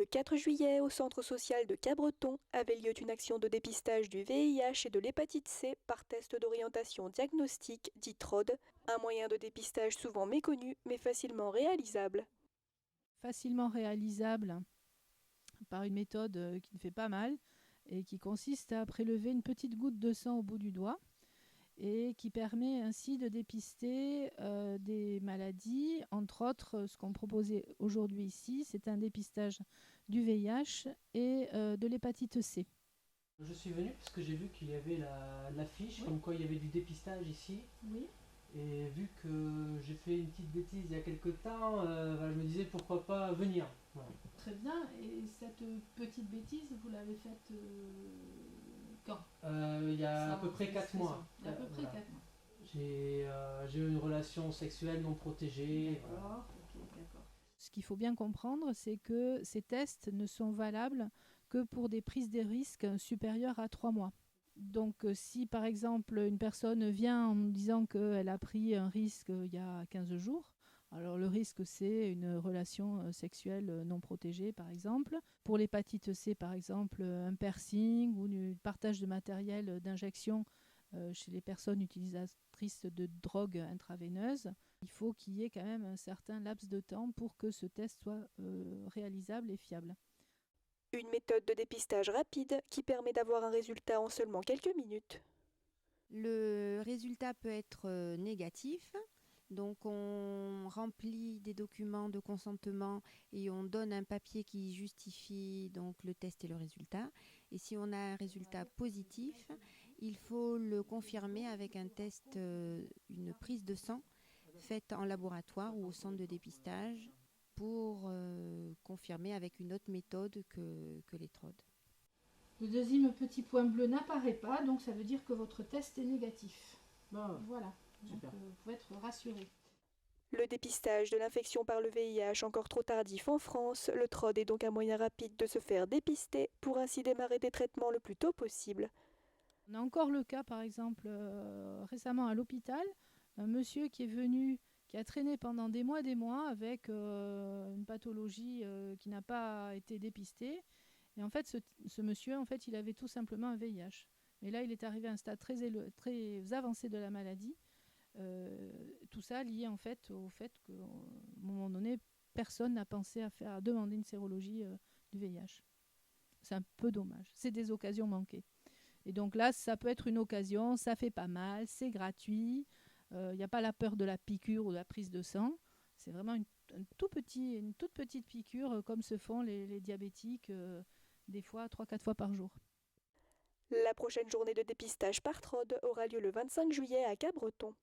Le 4 juillet, au centre social de Cabreton, avait lieu une action de dépistage du VIH et de l'hépatite C par test d'orientation diagnostique, dit TROD, un moyen de dépistage souvent méconnu mais facilement réalisable. Facilement réalisable par une méthode qui ne fait pas mal et qui consiste à prélever une petite goutte de sang au bout du doigt et qui permet ainsi de dépister des maladies, entre autres ce qu'on proposait aujourd'hui ici, c'est un dépistage du VIH et de l'hépatite C. Je suis venu parce que j'ai vu qu'il y avait l'affiche, Oui. comme quoi il y avait du dépistage ici. Oui. Et vu que j'ai fait une petite bêtise il y a quelques temps, je me disais pourquoi pas venir. Voilà. Très bien. Et cette petite bêtise, vous l'avez faite quand Il y a à peu près 4 mois. Il y a à peu près 4 mois. J'ai eu une relation sexuelle non protégée. D'accord, ok, d'accord. Ce qu'il faut bien comprendre, c'est que ces tests ne sont valables que pour des prises de risques supérieures à 3 mois. Donc si par exemple une personne vient en me disant qu'elle a pris un risque il y a 15 jours, alors le risque c'est une relation sexuelle non protégée par exemple. Pour l'hépatite C par exemple, un piercing ou un partage de matériel d'injection chez les personnes utilisatrices de drogues intraveineuses, il faut qu'il y ait quand même un certain laps de temps pour que ce test soit réalisable et fiable. Une méthode de dépistage rapide qui permet d'avoir un résultat en seulement quelques minutes. Le résultat peut être négatif. Donc on remplit des documents de consentement et on donne un papier qui justifie donc le test et le résultat. Et si on a un résultat positif, il faut le confirmer avec un test, une prise de sang faite en laboratoire ou au centre de dépistage pour confirmer avec une autre méthode que les TROD. Le deuxième petit point bleu n'apparaît pas, donc ça veut dire que votre test est négatif. Bon, Voilà, super. donc vous pouvez être rassuré. Le dépistage de l'infection par le VIH encore trop tardif en France, le TROD est donc un moyen rapide de se faire dépister pour ainsi démarrer des traitements le plus tôt possible. On a encore le cas, par exemple, récemment à l'hôpital, d'un monsieur qui est venu, qui a traîné pendant des mois avec une pathologie qui n'a pas été dépistée. Et en fait, ce monsieur, en fait, il avait tout simplement un VIH. Mais là, il est arrivé à un stade très avancé de la maladie. Tout ça lié en fait au fait qu'à un moment donné, personne n'a pensé à demander une sérologie du VIH. C'est un peu dommage. C'est des occasions manquées. Et donc là, ça peut être une occasion, ça fait pas mal, c'est gratuit, il n'y a pas la peur de la piqûre ou de la prise de sang. C'est vraiment une toute petite piqûre comme se font les diabétiques des fois 3-4 fois par jour. La prochaine journée de dépistage par TROD aura lieu le 25 juillet à Cabreton.